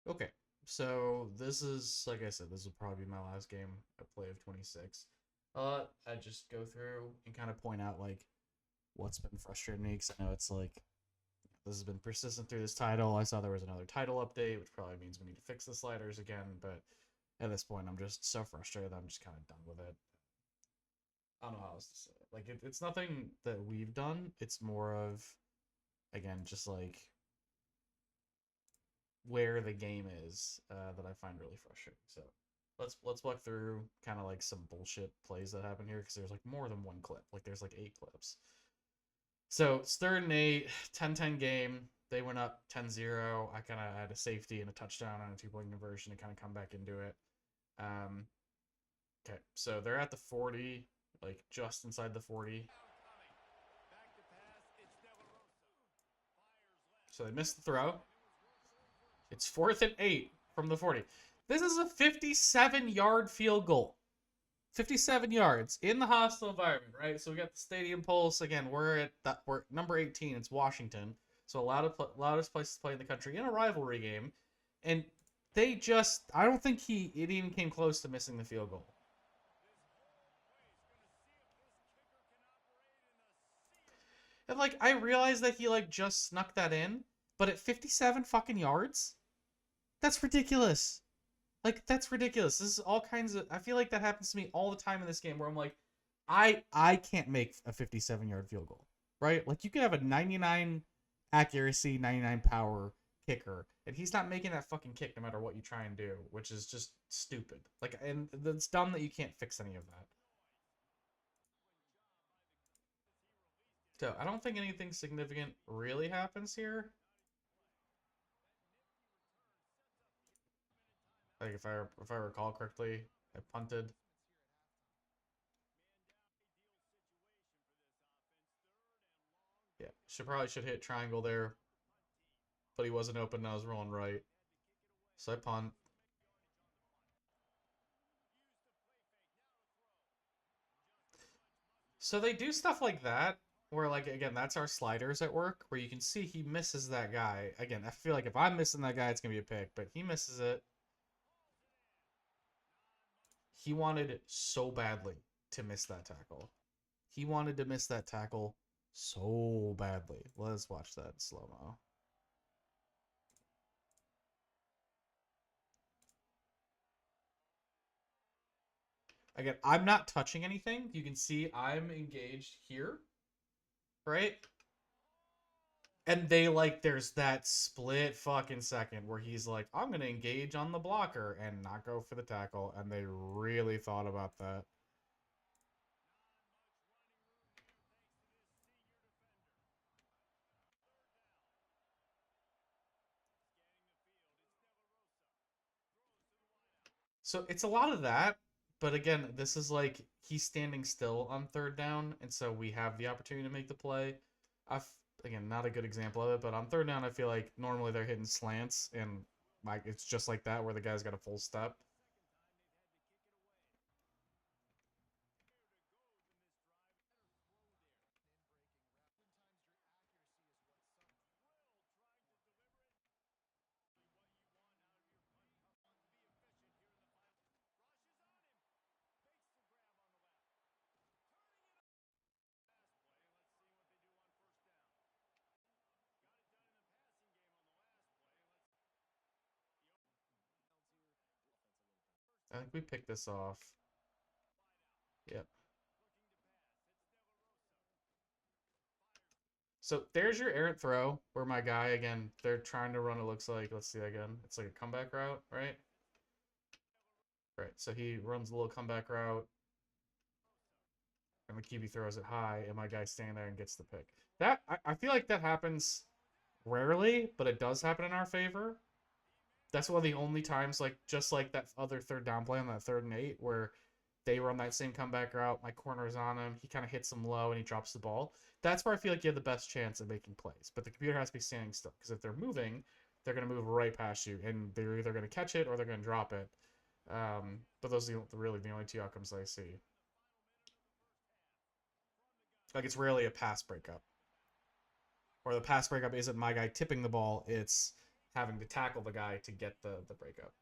Okay, so this is, like I said, this will probably be my last game I play of 26. I just go through and kind of point out like what's been frustrating me because I know it's like this has been persistent through this title. I saw there was another title update, which probably means we need to fix the sliders again. But at this point, I'm just so frustrated that I'm just kind of done with it. I don't know how else to say it. Like it's nothing that we've done. It's more of again just like where the game is that I find really frustrating. So let's walk through kind of like some bullshit plays that happen here because there's like more than one clip. Like there's like 8 clips. So it's 3rd and 8, 10-10 game. They went up 10-0. I kind of had a safety and a touchdown on a 2-point conversion to kind of come back into it. Um, okay, so they're at the 40, like just inside the 40. So they missed the throw. It's 4th and 8 from the 40. This is a 57-yard field goal. 57 yards in the hostile environment, right? So we got the stadium pulse again. We're number 18. It's Washington, so loudest place to play in the country in a rivalry game, and I don't think it even came close to missing the field goal. And like I realized that he like just snuck that in, but at 57 fucking yards, that's ridiculous. Like that's ridiculous. This is all kinds of. I feel like that happens to me all the time in this game where I'm like, I can't make a 57-yard field goal, right? Like you could have a 99 accuracy, 99 power kicker, and he's not making that fucking kick no matter what you try and do, which is just stupid. Like, and it's dumb that you can't fix any of that. So I don't think anything significant really happens here. Like if I recall correctly, I punted. Yeah, should hit triangle there, but he wasn't open. And I was rolling right, so I punt. So they do stuff like that, where like again, that's our sliders at work, where you can see he misses that guy. Again, I feel like if I'm missing that guy, it's gonna be a pick, but he misses it. He wanted so badly to miss that tackle. He wanted to miss that tackle so badly. Let's watch that in slow mo. Again, I'm not touching anything. You can see I'm engaged here, right? And they like there's that split fucking second where he's like, I'm gonna engage on the blocker and not go for the tackle, and they really thought about that. So it's a lot of that, but again, this is like he's standing still on 3rd down, and so we have the opportunity to make the play. I've again not a good example of it, but on 3rd down, I feel like normally they're hitting slants, and like it's just like that where the guy's got a full step. I think we picked this off. Yep. So there's your errant throw where my guy, again, they're trying to run, it looks like, let's see again. It's like a comeback route, right? Right. So he runs a little comeback route and the QB throws it high and my guy standing there and gets the pick. I feel like that happens rarely, but it does happen in our favor. That's one of the only times, like just like that other 3rd down play on that 3rd and 8 where they run that same comeback route. My corner is on him. He kind of hits him low and he drops the ball. That's where I feel like you have the best chance of making plays. But the computer has to be standing still because if they're moving, they're going to move right past you and they're either going to catch it or they're going to drop it. But those are really the only two outcomes I see. Like it's rarely a pass breakup, or the pass breakup isn't my guy tipping the ball. It's having to tackle the guy to get the breakup.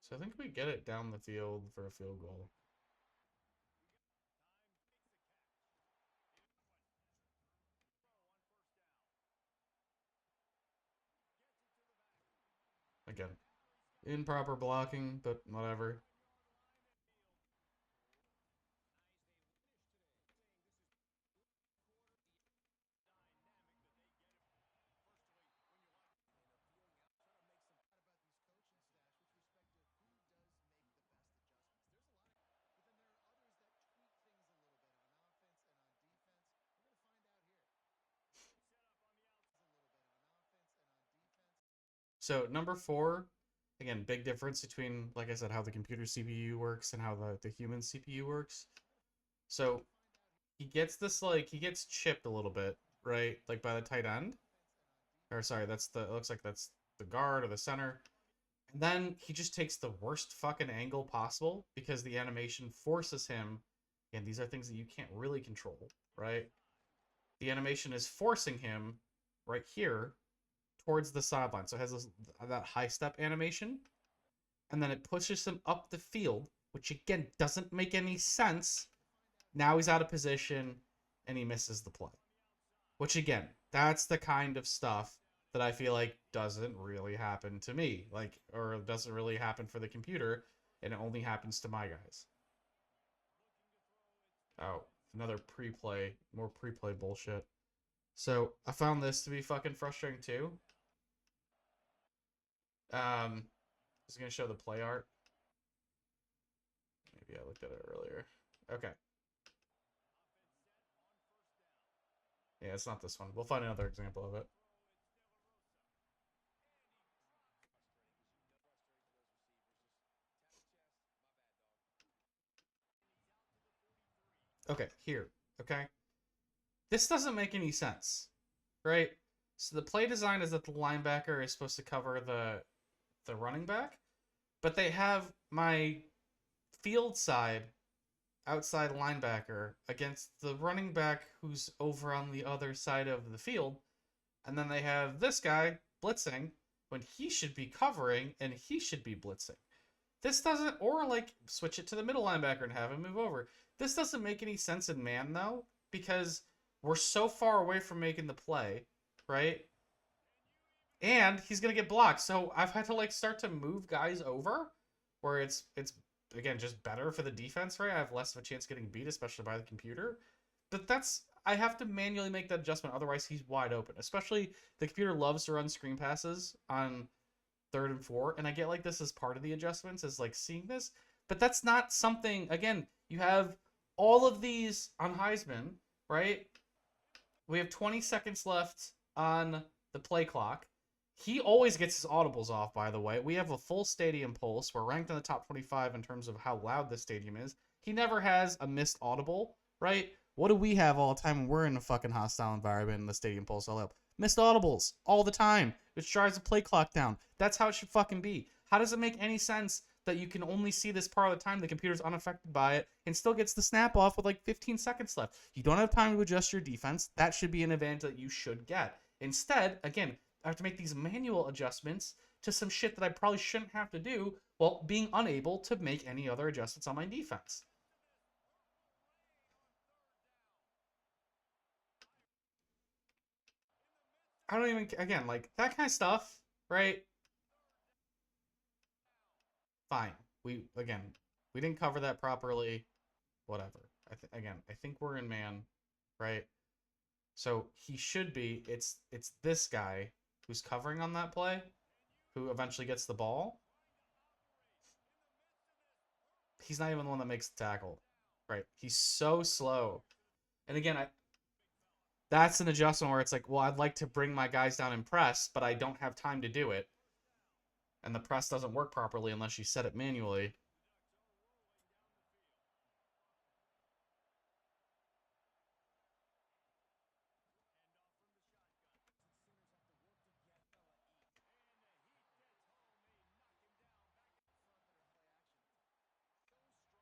So I think we get it down the field for a field goal. Again, improper blocking, but whatever. So number 4, again, big difference between, like I said, how the computer CPU works and how the human CPU works. So he gets this, like, he gets chipped a little bit, right? Like by the tight end. Or sorry, that's the, it looks like that's the guard or the center. And then he just takes the worst fucking angle possible because the animation forces him, and these are things that you can't really control, right? The animation is forcing him right here towards the sideline. So it has this, that high step animation, and then it pushes him up the field, which again doesn't make any sense. Now he's out of position and he misses the play. Which again, that's the kind of stuff that I feel like doesn't really happen to me, like, or doesn't really happen for the computer, and it only happens to my guys. Oh, another pre-play, more pre-play bullshit. So I found this to be fucking frustrating too. I was gonna show the play art. Maybe I looked at it earlier. Okay. Yeah, it's not this one. We'll find another example of it. Okay, here. Okay. This doesn't make any sense, right? So the play design is that the linebacker is supposed to cover the running back, but they have my field side outside linebacker against the running back who's over on the other side of the field, and then they have this guy blitzing when he should be covering and he should be blitzing. This doesn't, or like switch it to the middle linebacker and have him move over. This doesn't make any sense in man though, because we're so far away from making the play, right? And he's gonna get blocked. So I've had to like start to move guys over, where it's again just better for the defense, right? I have less of a chance getting beat, especially by the computer. But that's, I have to manually make that adjustment, otherwise he's wide open. Especially the computer loves to run screen passes on 3rd and 4, and I get like this is part of the adjustments, is like seeing this, but that's not something. Again, you have all of these on Heisman, right? We have 20 seconds left on the play clock. He always gets his audibles off, by the way. We have a full stadium pulse. We're ranked in the top 25 in terms of how loud this stadium is. He never has a missed audible, right? What do we have all the time when we're in a fucking hostile environment in the stadium pulse all up? Missed audibles all the time, which drives the play clock down. That's how it should fucking be. How does it make any sense that you can only see this part of the time, the computer's unaffected by it, and still gets the snap off with like 15 seconds left? You don't have time to adjust your defense. That should be an advantage that you should get. Instead, again, I have to make these manual adjustments to some shit that I probably shouldn't have to do while being unable to make any other adjustments on my defense. I don't even, again, like that kind of stuff, right? Fine. Again, we didn't cover that properly. Whatever. Again, I think we're in man, right? So he should be. It's this guy who's covering on that play, who eventually gets the ball. He's not even the one that makes the tackle, right? He's so slow. And again, that's an adjustment where it's like, well, I'd like to bring my guys down and press, but I don't have time to do it. And the press doesn't work properly unless you set it manually.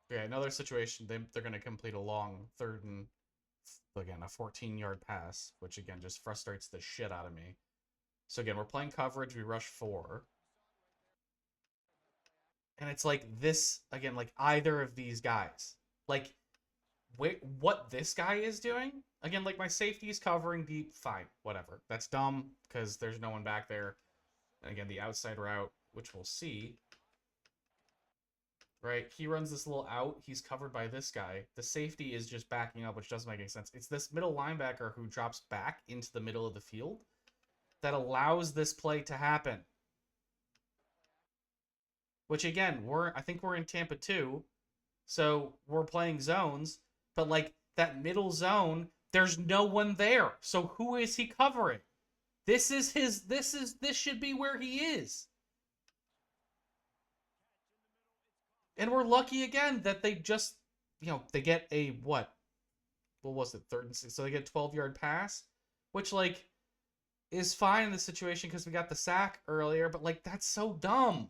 Yeah, another situation, they're going to complete a long third and, again, a 14-yard pass, which, again, just frustrates the shit out of me. So, again, we're playing coverage. We rush 4. And it's like this, again, like either of these guys. Like, wait, what this guy is doing? Again, like my safety is covering deep. Fine, whatever. That's dumb because there's no one back there. And again, the outside route, which we'll see, right? He runs this little out. He's covered by this guy. The safety is just backing up, which doesn't make any sense. It's this middle linebacker who drops back into the middle of the field that allows this play to happen. Which again, I think we're in Tampa 2, so we're playing zones, but like that middle zone, there's no one there. So who is he covering? This should be where he is. And we're lucky again that they just, they get a what was it, third and 6, so they get a 12-yard pass, which like is fine in this situation because we got the sack earlier, but like that's so dumb.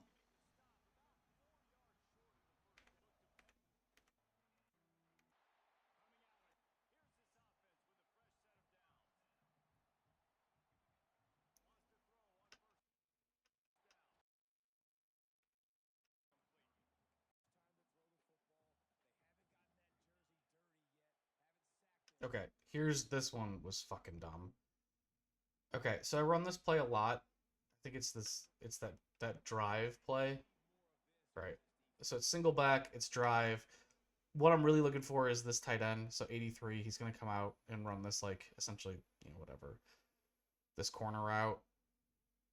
Okay, here's this one was fucking dumb. Okay, so I run this play a lot. I think it's that drive play. Right. So it's single back, it's drive. What I'm really looking for is this tight end. So 83, he's gonna come out and run this like essentially, whatever. This corner route.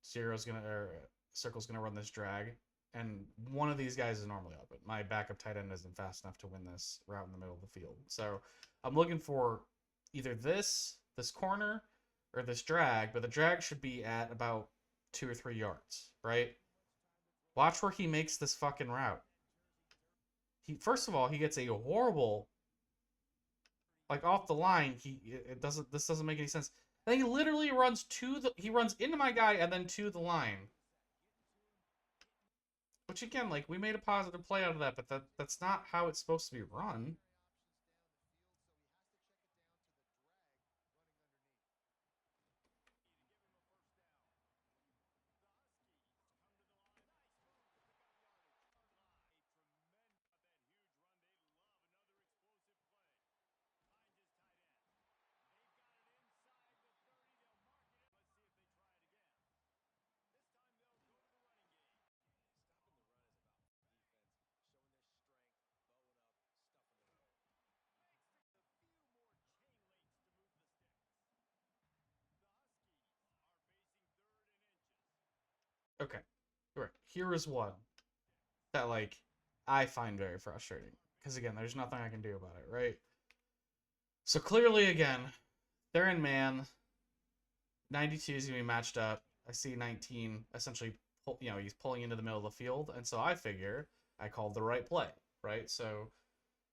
Circle's gonna run this drag. And one of these guys is normally open. My backup tight end isn't fast enough to win this route in the middle of the field. So I'm looking for either this corner or this drag, but the drag should be at about 2 or 3 yards, right? Watch where he makes this fucking route. He first of all he gets a horrible like off the line. It doesn't this doesn't make any sense. Then he literally he runs into my guy and then to the line. Which again, like we made a positive play out of that, but that's not how it's supposed to be run. Okay. Right. Here is one that like I find very frustrating. Because again, there's nothing I can do about it, right? So clearly again, they're in man. 92 is gonna be matched up. I see 19 essentially, he's pulling into the middle of the field, and so I figure I called the right play, right? So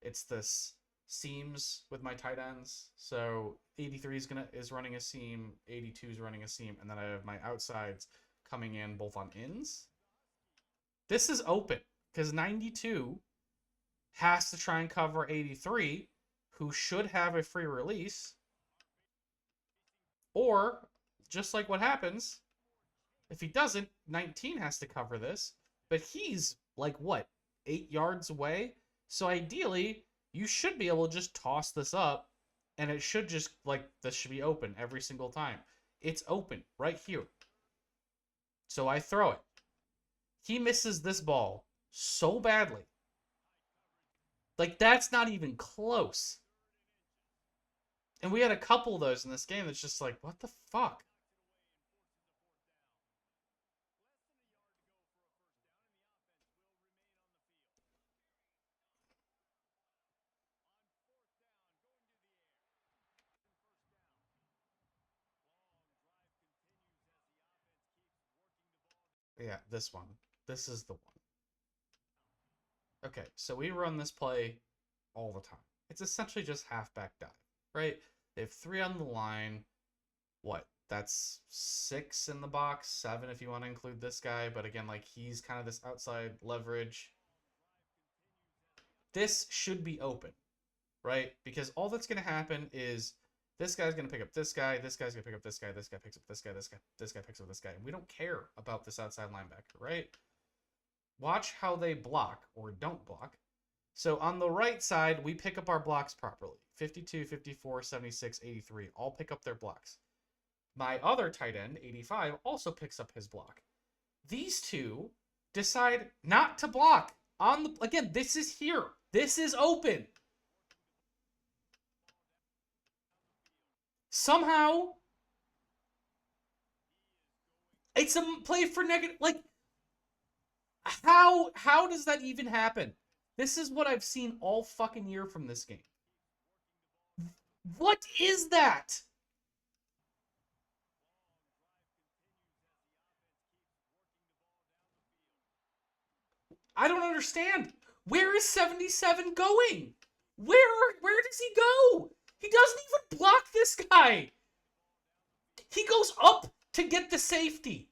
it's this seams with my tight ends. So 83 is running a seam, 82 is running a seam, and then I have my outsides coming in both on ins. This is open because 92 has to try and cover 83, who should have a free release, or just like what happens, if he doesn't, 19 has to cover this, but he's like what, 8 yards away? So ideally, you should be able to just toss this up and it should just like this should be open every single time. It's open right here. So I throw it. He misses this ball so badly. Like that's not even close. And we had a couple of those in this game that's just like, what the fuck? Yeah, this one. This is the one. Okay, so we run this play all the time. It's essentially just halfback dive, right? They have 3 on the line. What? That's 6 in the box, 7 if you want to include this guy. But again, like he's kind of this outside leverage. this should be open, right? Because all that's going to happen is this guy's going to pick up this guy, this guy's going to pick up this guy, this guy picks up this guy, this guy picks up this guy. And we don't care about this outside linebacker, right? Watch how they block or don't block. So on the right side, we pick up our blocks properly. 52, 54, 76, 83 all pick up their blocks. My other tight end, 85, also picks up his block. These two decide not to block. Again, this is here. This is open. Somehow, it's a play for negative. Like, how does that even happen? This is what I've seen all fucking year from this game. What is that? I don't understand. Where is 77 going? Where does he go? He doesn't even block this guy. He goes up to get the safety.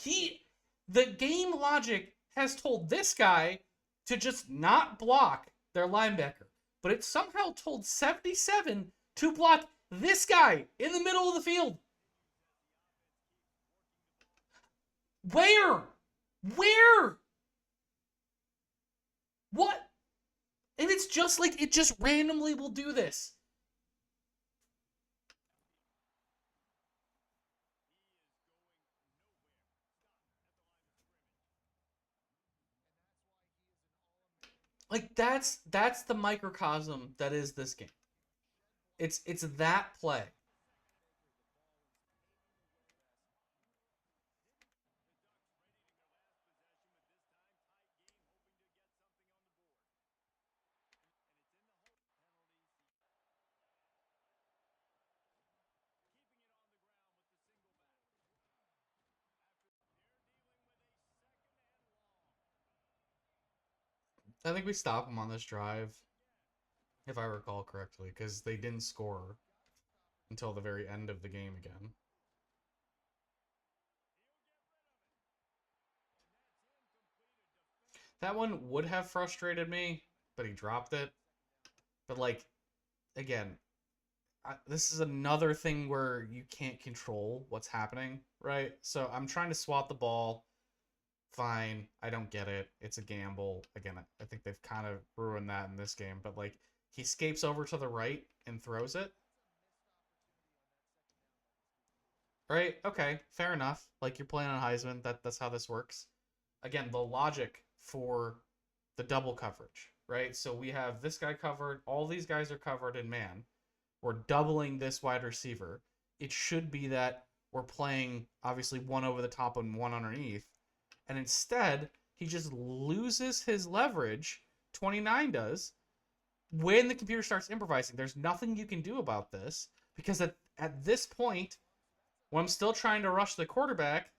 The game logic has told this guy to just not block their linebacker, but it somehow told 77 to block this guy in the middle of the field. Where? What? And it's just like, it just randomly will do this. Like, that's the microcosm that is this game. It's that play. I think we stop them on this drive, if I recall correctly, because they didn't score until the very end of the game again. That one would have frustrated me, but he dropped it. But, like, again, this is another thing where you can't control what's happening, right? So I'm trying to swat the ball. Fine, I don't get it. It's a gamble. Again, I think they've kind of ruined that in this game. But, like, he escapes over to the right and throws it. Right? Okay, fair enough. Like, you're playing on Heisman. That's how this works. Again, the logic for the double coverage, right? So we have this guy covered. All these guys are covered in man. We're doubling this wide receiver. It should be that we're playing, obviously, one over the top and one underneath. And instead, he just loses his leverage. 29 does. When the computer starts improvising, there's nothing you can do about this. Because at this point, when I'm still trying to rush the quarterback,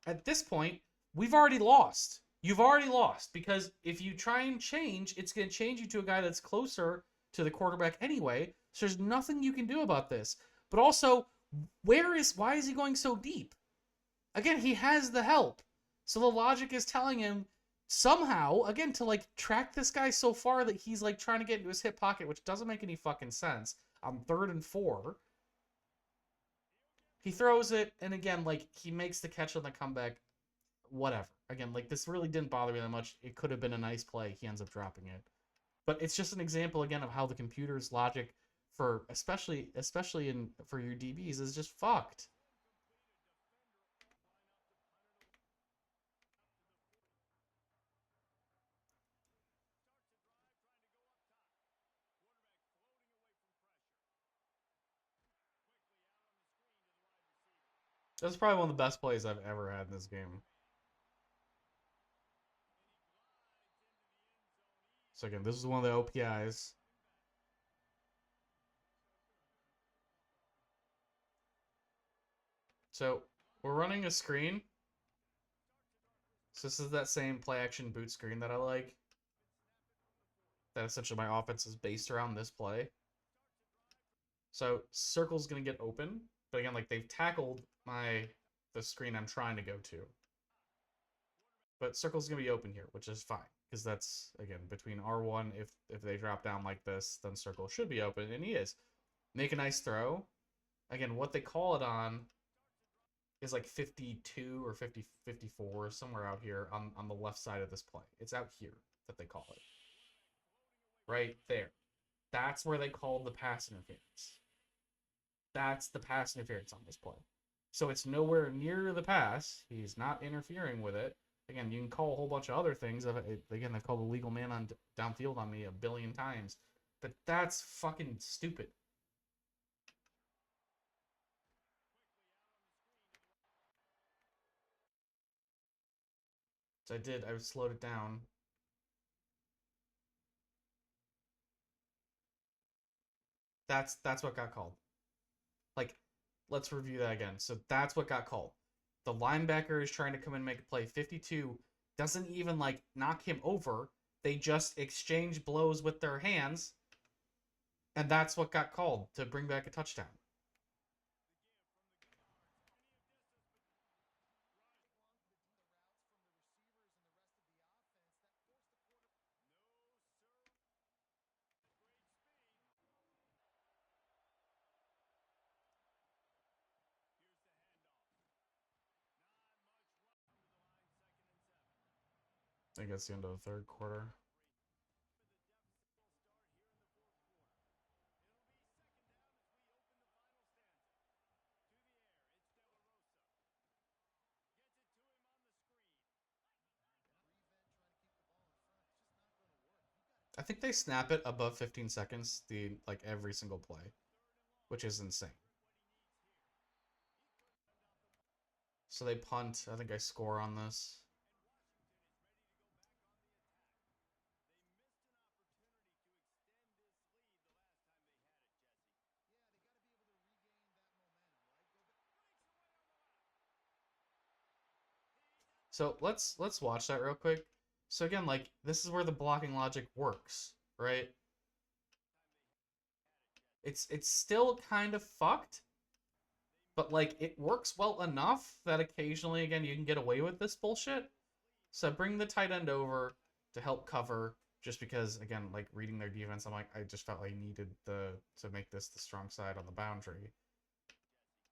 at this point, we've already lost. You've already lost. Because if you try and change, it's going to change you to a guy that's closer to the quarterback anyway. So there's nothing you can do about this. But also, why is he going so deep? Again, he has the help. So the logic is telling him somehow, again, to like track this guy so far that he's like trying to get into his hip pocket, which doesn't make any fucking sense. On 3rd and 4. He throws it, and again, like, he makes the catch on the comeback. Whatever. Again, like, this really didn't bother me that much. It could have been a nice play. He ends up dropping it. But it's just an example, again, of how the computer's logic for, especially for your DBs, is just fucked. That's probably one of the best plays I've ever had in this game. So again, this is one of the OPIs. So we're running a screen. So this is that same play action boot screen that I like. That essentially my offense is based around this play. So circle's gonna get open, but again, like, they've tackled the screen I'm trying to go to. But circle's gonna be open here, which is fine. because that's, again, between R1. If they drop down like this, then circle should be open, and he is. Make a nice throw. Again, what they call it on is like 52 or 50, 54, somewhere out here on the left side of this play. It's out here that they call it. Right there. That's where they called the pass interference. That's the pass interference on this play. So it's nowhere near the pass. He's not interfering with it. Again, you can call a whole bunch of other things. Again, they've called a legal man on downfield on me a billion times. But that's fucking stupid. So I slowed it down. That's what got called. Like, let's review that again. So that's what got called. The linebacker is trying to come in and make a play. 52 doesn't even like knock him over. They just exchange blows with their hands, and that's what got called to bring back a touchdown. I think that's the end of the third quarter. I think they snap it above 15 seconds the like every single play, which is insane. So they punt. I think I score on this. So let's watch that real quick. So again, like this is where the blocking logic works, right? It's still kind of fucked, but like it works well enough that occasionally again you can get away with this bullshit. So bring the tight end over to help cover, just because again, like reading their defense, I'm like I just felt like I needed the to make this the strong side on the boundary.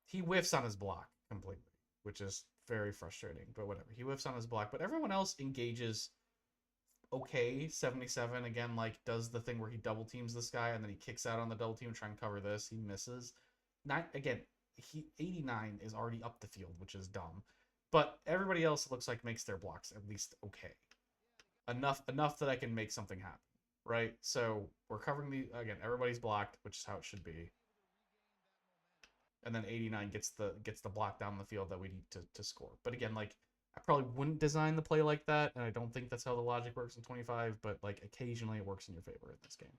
He whiffs on his block completely, which is very frustrating, but whatever. He whiffs on his block, but everyone else engages okay. 77 again, like does the thing where he double teams this guy and then he kicks out on the double team and try and cover this. He misses. Not again. He 89 is already up the field, which is dumb. But everybody else looks like makes their blocks at least okay. Enough that I can make something happen. Right? So we're covering the again, everybody's blocked, which is how it should be. And then 89 gets the block down the field that we need to score. But again, like I probably wouldn't design the play like that, and I don't think that's how the logic works in 25, but like occasionally it works in your favor in this game.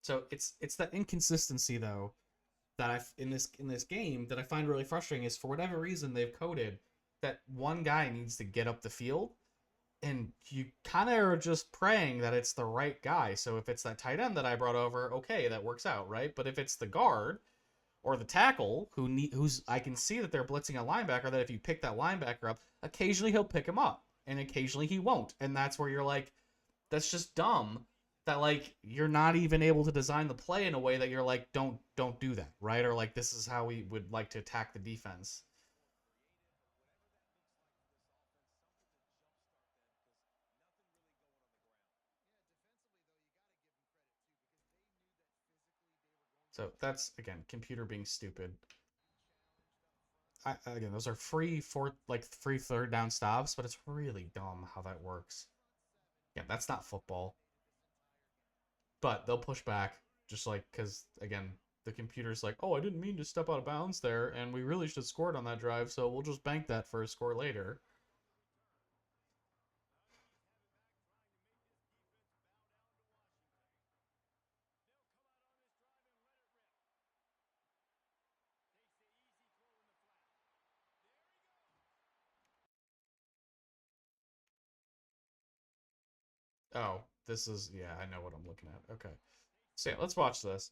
So it's that inconsistency though that I in this game that I find really frustrating is for whatever reason they've coded that one guy needs to get up the field, and you kind of are just praying that it's the right guy. So if it's that tight end that I brought over, okay, that works out, right? But if it's the guard or the tackle who's I can see that they're blitzing a linebacker, that if you pick that linebacker up, occasionally he'll pick him up and occasionally he won't. And that's where you're like, that's just dumb that like you're not even able to design the play in a way that you're like, don't do that, right? Or like this is how we would like to attack the defense. So that's again computer being stupid. Again, those are free third down stops, but it's really dumb how that works. Yeah, that's not football. But they'll push back just like because again the computer's like, oh, I didn't mean to step out of bounds there, and we really should have scored on that drive, so we'll just bank that for a score later. Oh, this is yeah, I know what I'm looking at. Okay, so yeah, let's watch this.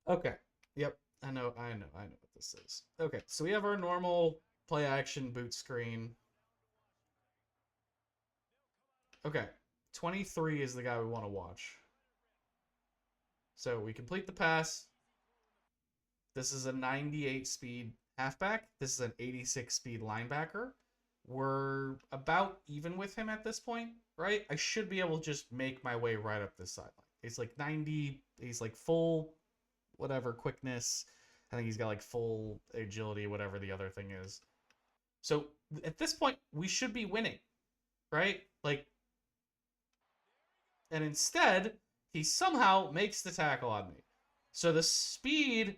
Okay, yep, I know what this is. Okay, so we have our normal Play action, boot screen. Okay. 23 is the guy we want to watch. So we complete the pass. This is a 98 speed halfback. This is an 86 speed linebacker. We're about even with him at this point, right? I should be able to just make my way right up this sideline. He's like 90. He's like full, whatever, quickness. I think he's got like full agility, whatever the other thing is. So at this point, we should be winning, right? Like, and instead, he somehow makes the tackle on me. So the speed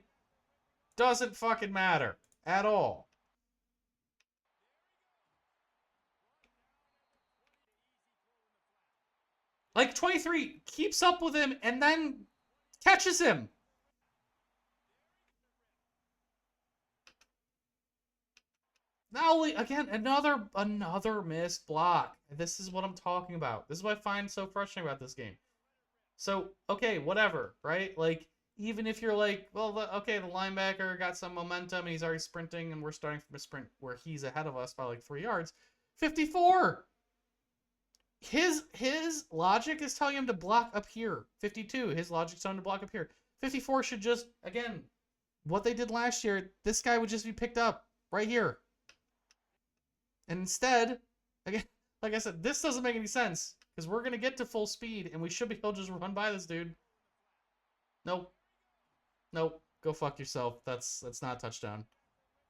doesn't fucking matter at all. Like 23 keeps up with him and then catches him. Not only again another missed block. This is what I'm talking about. This is what I find so frustrating about this game. So okay, whatever, right? Like even if you're like, well, okay, the linebacker got some momentum and he's already sprinting, and we're starting from a sprint where he's ahead of us by like 3 yards. 54. His logic is telling him to block up here. 52. His logic's telling him to block up here. 54 should just, again, what they did last year. This guy would just be picked up right here. And instead, again, like I said, this doesn't make any sense because we're gonna get to full speed and we should be able to just run by this dude. Nope. Nope. Go fuck yourself. That's not a touchdown.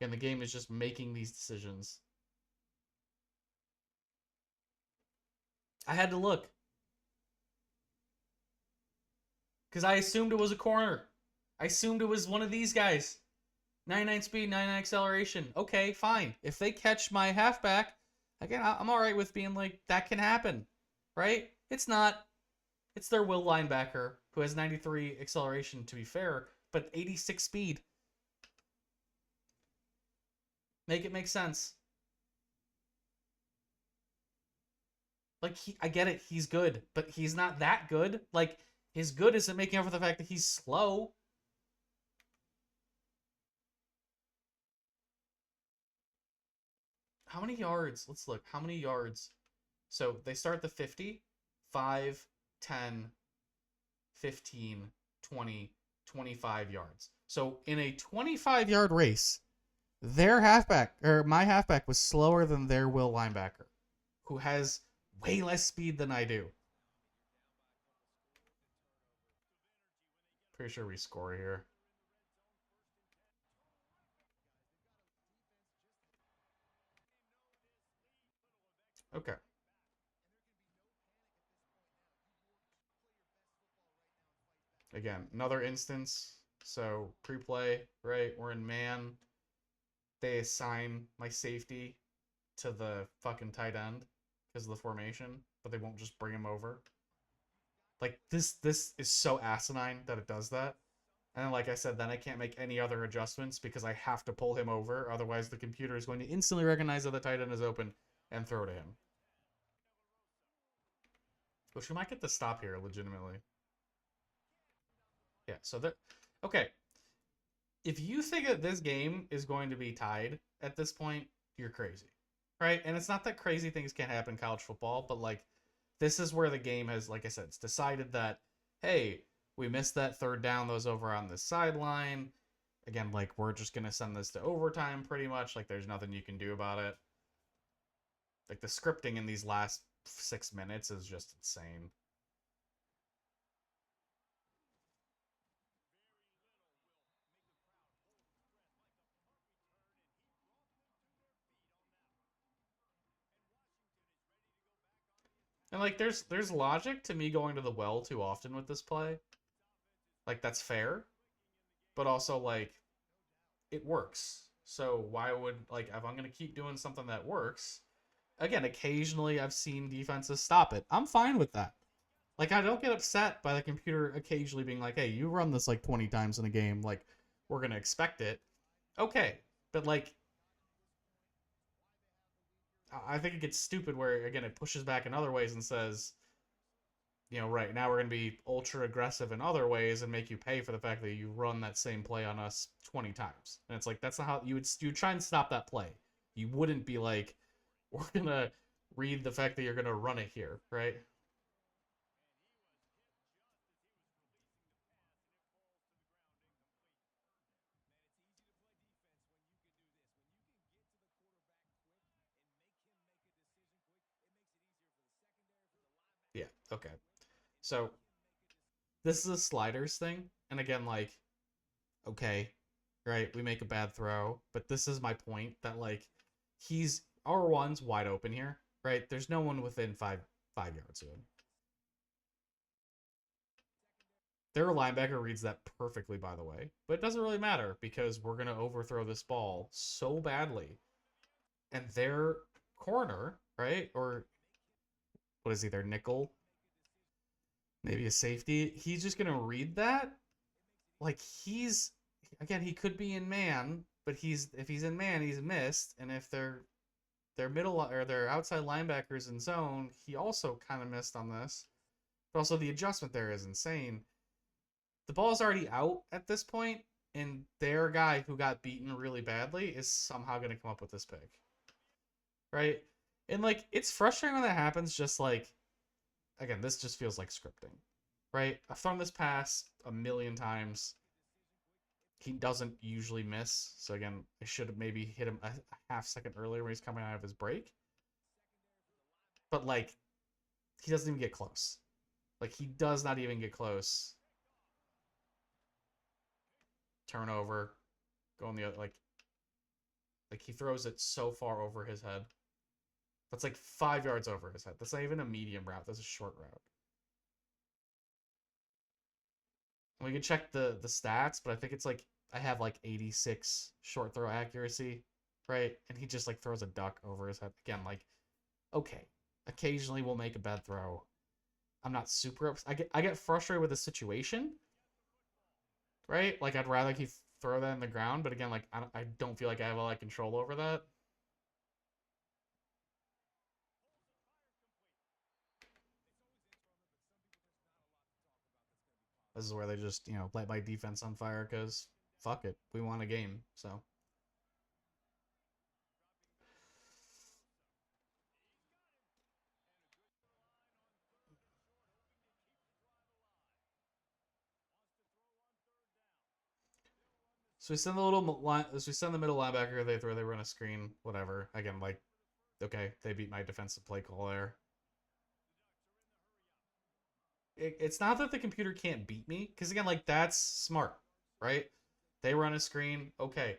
And the game is just making these decisions. I had to look. Because I assumed it was a corner. I assumed it was one of these guys. 99 speed, 99 acceleration. Okay, fine. If they catch my halfback, again, I'm alright with being like, that can happen. Right? It's not. It's their will linebacker who has 93 acceleration, to be fair, but 86 speed. Make it make sense. Like, I get it, he's good, but he's not that good. Like, his good isn't making up for the fact that he's slow. How many yards? Let's look. How many yards? So, they start the 50, 5, 10, 15, 20, 25 yards. So, in a 25-yard race, their halfback, or my halfback, was slower than their will linebacker, who has way less speed than I do. Pretty sure we score here. Okay. Again, another instance. So pre-play, right? We're in man. They assign my safety to the fucking tight end because of the formation, but they won't just bring him over. Like this is so asinine that it does that. And then, like I said, then I can't make any other adjustments because I have to pull him over. Otherwise, the computer is going to instantly recognize that the tight end is open and throw to him. Which we might get to stop here, legitimately. Yeah, so that... Okay. If you think that this game is going to be tied at this point, you're crazy. Right? And it's not that crazy things can't happen in college football, but, like, this is where the game has, like I said, it's decided that, hey, we missed that third down that was over on the sideline. Again, like, we're just going to send this to overtime pretty much. Like, there's nothing you can do about it. Like, the scripting in these last 6 minutes is just insane. And, like, there's logic to me going to the well too often with this play. Like, that's fair. But also, like, it works. So why would, like, if I'm going to keep doing something that works, again, occasionally I've seen defenses stop it. I'm fine with that. Like, I don't get upset by the computer occasionally being like, hey, you run this like 20 times in a game. Like, we're going to expect it. Okay. But, like, I think it gets stupid where, again, it pushes back in other ways and says, you know, right now we're going to be ultra aggressive in other ways and make you pay for the fact that you run that same play on us 20 times. And it's like, that's not how you would try and stop that play. You wouldn't be like, we're gonna read the fact that you're gonna run it here, right? Yeah. Okay. So this is a sliders thing, and again, like, okay, right? We make a bad throw, but this is my point that like he's R1's wide open here, right? There's no one within five yards of him. Their linebacker reads that perfectly, by the way, but it doesn't really matter because we're gonna overthrow this ball so badly, and their corner, right? Or what is he? Their nickel, maybe a safety. He's just gonna read that like he's again. He could be in man, but he's if he's in man, he's missed, and if their middle or their outside linebackers in zone, he also kind of missed on this. But also the adjustment there is insane. The ball's already out at this point, and their guy who got beaten really badly is somehow going to come up with this pick, right? And like it's frustrating when that happens. Just like again, this just feels like scripting, right? I've thrown this pass a million times. He doesn't usually miss, so again, I should have maybe hit him a half second earlier when he's coming out of his break. But like he doesn't even get close. Like he does not even get close. Turnover, going the other like he throws it so far over his head. That's like 5 yards over his head. That's not even a medium route. That's a short route. And we can check the stats, but I think it's like I have like 86 short throw accuracy, right? And he just like throws a duck over his head again. Like okay, occasionally we'll make a bad throw. I'm not super I get frustrated with the situation, right? Like I'd rather he throw that in the ground, but again, like I don't feel like I have a lot of control over that. This is where they just light my defense on fire because fuck it, we won a game. So we send the little line. So we send the middle linebacker. They run a screen. Whatever. Again, like okay, they beat my defensive play call there. It's not that the computer can't beat me because again, like that's smart, right? They run a screen. Okay,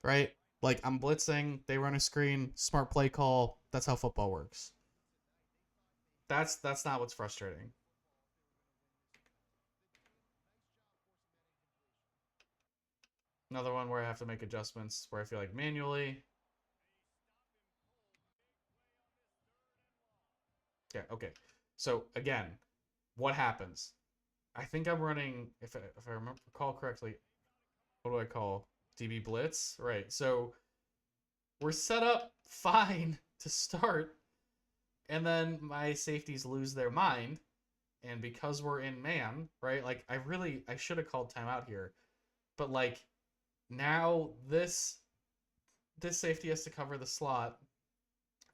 right? Like I'm blitzing, they run a screen, smart play call. That's how football works. That's not what's frustrating. Another one where I have to make adjustments where I feel like manually. Yeah, okay. So again, what happens? I think I'm running if I remember recall correctly, what do I call DB blitz? Right. So we're set up fine to start, and then my safeties lose their mind, and because we're in man, right? Like I should have called timeout here, but like now this safety has to cover the slot.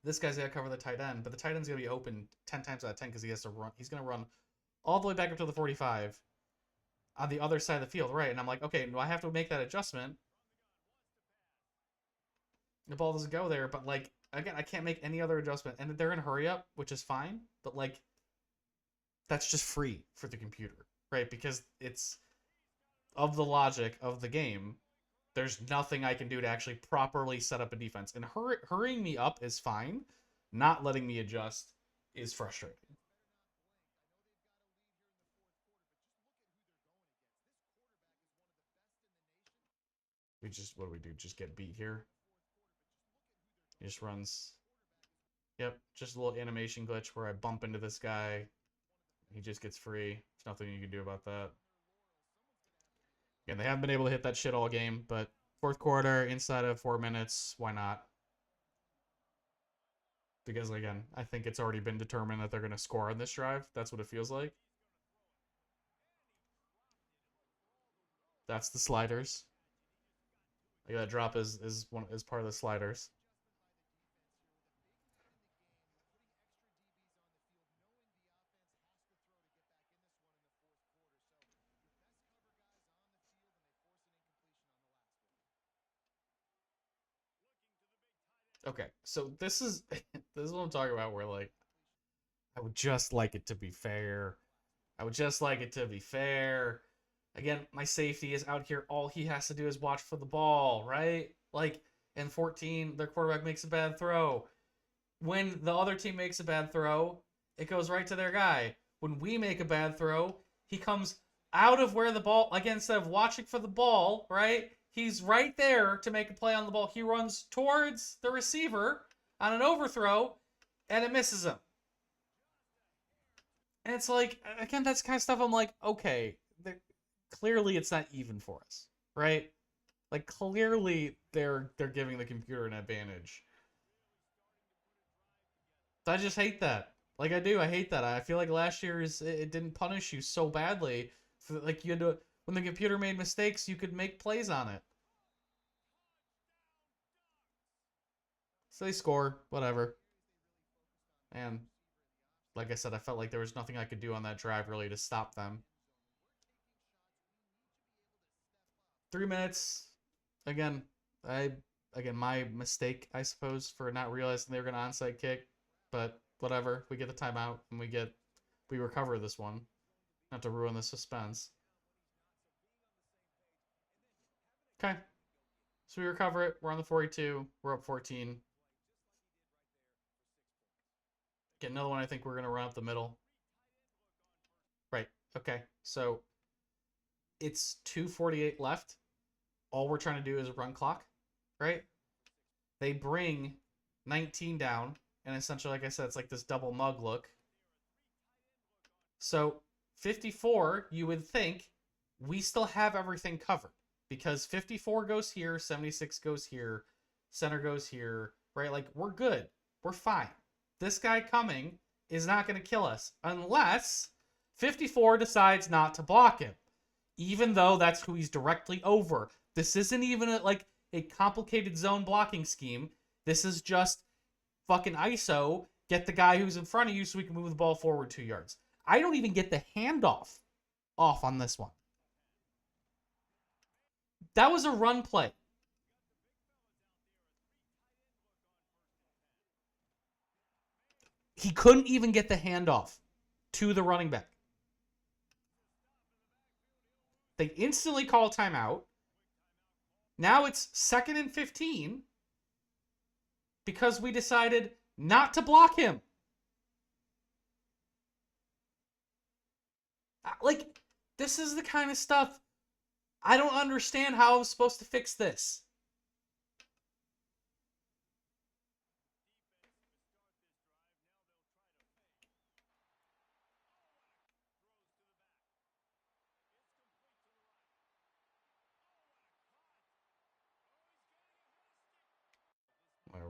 This guy's got to cover the tight end, but the tight end's gonna be open 10 times out of 10 because he has to run. He's gonna run all the way back up to the 45 on the other side of the field, right? And I'm like, okay, do I have to make that adjustment? The ball doesn't go there, but like again, I can't make any other adjustment, and they're in a hurry up, which is fine, but like that's just free for the computer, right? Because it's of the logic of the game. There's nothing I can do to actually properly set up a defense, and hurrying me up is fine. Not letting me adjust is frustrating. We just what do we do? Just get beat here. He just runs. Yep, just a little animation glitch where I bump into this guy. He just gets free. There's nothing you can do about that. And they haven't been able to hit that shit all game, but fourth quarter, inside of 4 minutes, why not? Because again, I think it's already been determined that they're going to score on this drive. That's what it feels like. That's the sliders. Like that drop is part of the sliders. Okay, so this is this is what I'm talking about. Where like I would just like it to be fair. I would just like it to be fair. Again, my safety is out here. All he has to do is watch for the ball, right? Like in 14, their quarterback makes a bad throw. When the other team makes a bad throw, it goes right to their guy. When we make a bad throw, he comes out of where the ball, again, instead of watching for the ball, right? He's right there to make a play on the ball. He runs towards the receiver on an overthrow, and it misses him. And it's like, again, that's kind of stuff I'm like, okay, clearly it's not even for us, right? Like clearly they're giving the computer an advantage. So I just hate that. Like I do, I hate that. I feel like last year's it didn't punish you so badly. For, like you had to when the computer made mistakes, you could make plays on it. So they score, whatever. And like I said, I felt like there was nothing I could do on that drive really to stop them. 3 minutes. Again, I again my mistake, I suppose, for not realizing they were gonna onside kick. But whatever. We get the timeout and we recover this one. Not to ruin the suspense. Okay. So we recover it. We're on the 42. We're up 14. Get another one. I think we're gonna run up the middle. Right. Okay. So it's 2:48 left. All we're trying to do is run clock. Right. They bring 19 down, and essentially, like I said, it's like this double mug look. So 54, you would think we still have everything covered because 54 goes here, 76 goes here, center goes here, right? Like we're good. We're fine. This guy coming is not going to kill us unless 54 decides not to block him, even though that's who he's directly over. This isn't even like a complicated zone blocking scheme. This is just fucking ISO, get the guy who's in front of you so we can move the ball forward 2 yards. I don't even get the handoff off on this one. That was a run play. He couldn't even get the handoff to the running back. They instantly call timeout. Now it's 2nd and 15 because we decided not to block him. Like, this is the kind of stuff I don't understand how I'm supposed to fix this.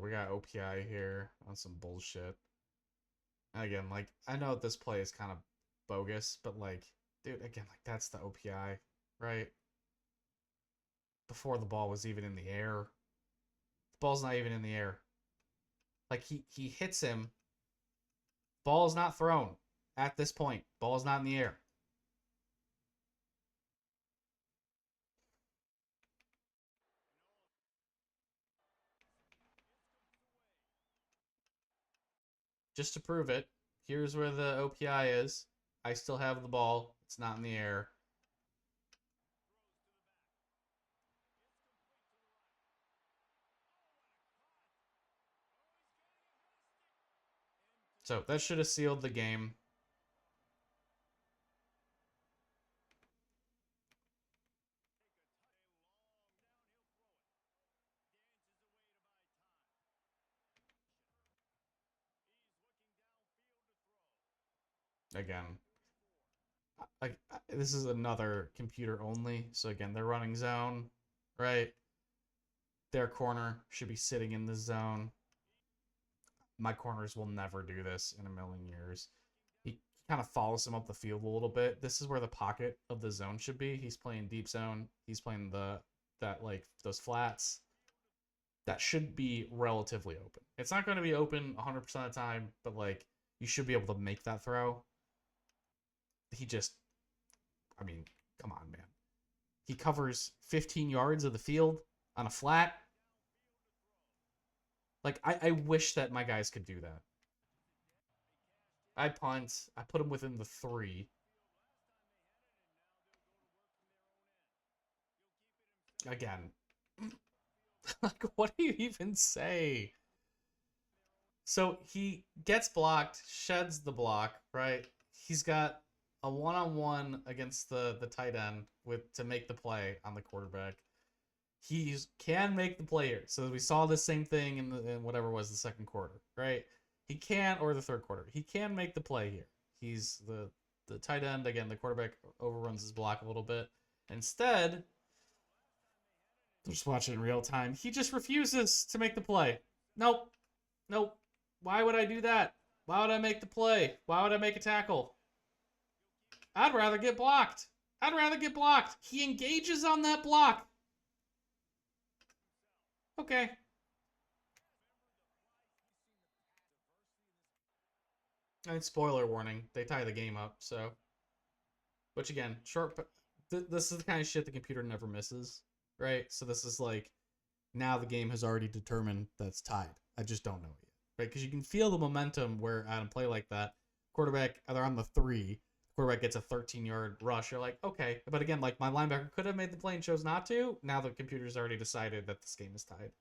We got OPI here on some bullshit. And again, like, I know this play is kind of bogus, but like, dude, again, like, that's the OPI, right? Before the ball was even in the air. The ball's not even in the air. Like, he hits him. Ball is not thrown at this point. Ball is not in the air. Just to prove it, here's where the OPI is. I still have the ball. It's not in the air. So that should have sealed the game. Again, like this is another computer only. So again, they're running zone, right? Their corner should be sitting in the zone. My corners will never do this in a million years. He kind of follows him up the field a little bit. This is where the pocket of the zone should be. He's playing deep zone. He's playing the that like those flats, that should be relatively open. It's not going to be open 100% of the time, but like you should be able to make that throw. He just, I mean, come on, man. He covers 15 yards of the field on a flat. Like, I wish that my guys could do that. I punt. I put him within the 3. Again. Like, what do you even say? So he gets blocked, sheds the block, right? He's got a one-on-one against the tight end with to make the play on the quarterback. He can make the play here. So we saw the same thing in whatever was the second quarter, right? He can, or the third quarter. He can make the play here. He's the tight end again. The quarterback overruns his block a little bit. Instead, just watch it in real time. He just refuses to make the play. Nope, nope. Why would I do that? Why would I make the play? Why would I make a tackle? I'd rather get blocked. I'd rather get blocked. He engages on that block. Okay. And spoiler warning, they tie the game up, so. Which again, short. This is the kind of shit the computer never misses, right? So this is like, now the game has already determined that it's tied. I just don't know it yet, right? Because you can feel the momentum where at a play like that, quarterback, they're on the 3, quarterback gets a 13-yard rush. You're like, okay. But again, like my linebacker could have made the play and chose not to. Now the computer's already decided that this game is tied.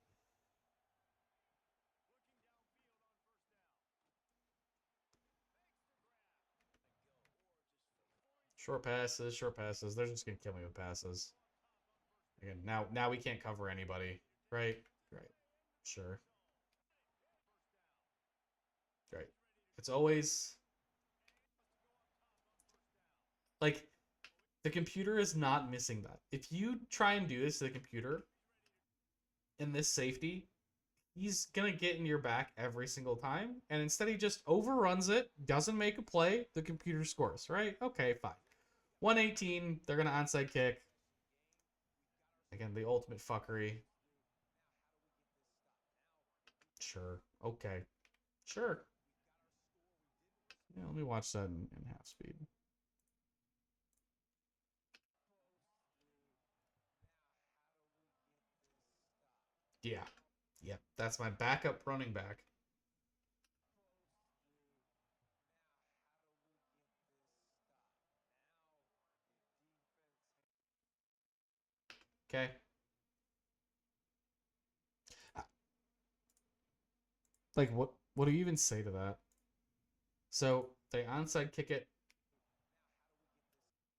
Short passes, short passes. They're just gonna kill me with passes. Again, now we can't cover anybody, right? Right. Sure. Right. It's always like the computer is not missing that. If you try and do this to the computer in this safety, he's gonna get in your back every single time, and instead he just overruns it, doesn't make a play, the computer scores, right? Okay, fine. 118, they're gonna onside kick. Again, the ultimate fuckery. Sure. Okay. Sure. Yeah, let me watch that in half speed. Yeah. Yep. That's my backup running back. Okay. Like what do you even say to that? So they onside kick it.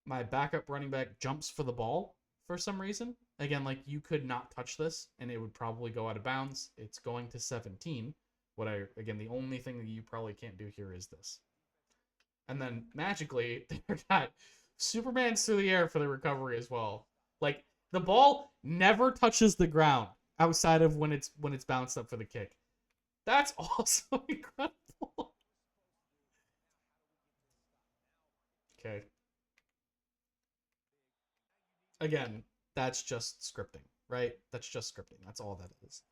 My backup running back jumps for the ball for some reason. Again, like you could not touch this and it would probably go out of bounds. It's going to 17. What I again, the only thing that you probably can't do here is this. And then magically, they got Superman's through the air for the recovery as well. Like the ball never touches the ground outside of when it's bounced up for the kick. That's also incredible. Okay. Again, that's just scripting, right? That's just scripting. That's all that is.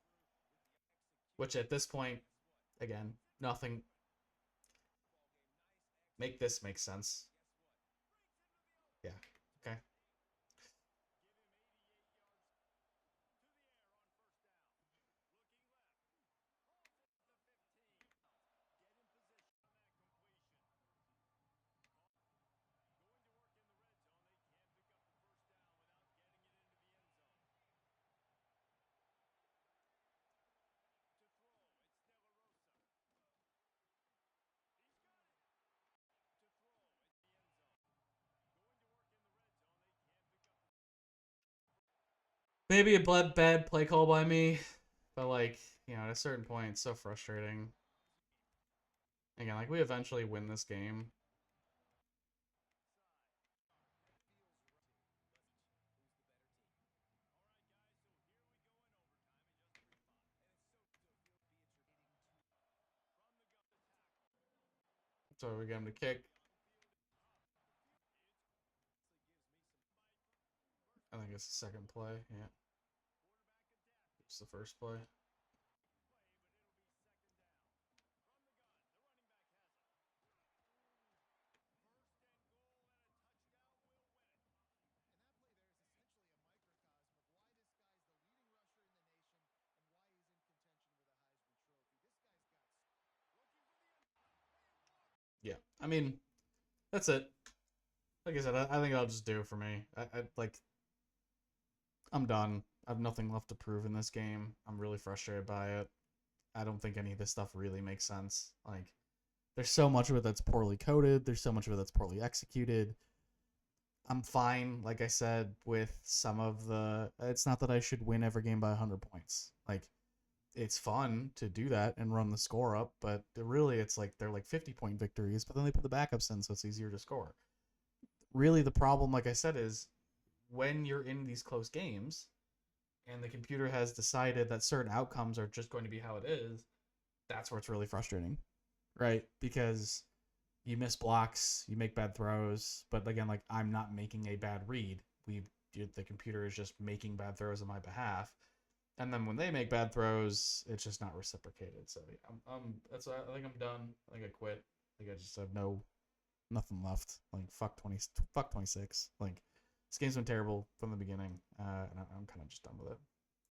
Which at this point, again, nothing. Make this make sense. Yeah. Okay. Maybe a bad play call by me, but like, at a certain point, it's so frustrating. Again, like we eventually win this game. So we get him to kick. I think it's the second play. Yeah. It's the first play. Yeah, I mean, that's it. Like I said, I think I'll just do it for me. I'm done. I have nothing left to prove in this game. I'm really frustrated by it. I don't think any of this stuff really makes sense. Like, there's so much of it that's poorly coded. There's so much of it that's poorly executed. I'm fine, like I said, with some of the. It's not that I should win every game by 100 points. Like, it's fun to do that and run the score up, but really, it's like they're like 50-point victories, but then they put the backups in, so it's easier to score. Really, the problem, like I said, is when you're in these close games and the computer has decided that certain outcomes are just going to be how it is, that's where it's really frustrating, right? Because you miss blocks, you make bad throws, but again, like I'm not making a bad read. The computer is just making bad throws on my behalf, and then when they make bad throws, it's just not reciprocated. So yeah, that's I think I'm done. I think I quit. I think I just have nothing left. Like fuck 26. Like this game's been terrible from the beginning, and I'm kind of just done with it.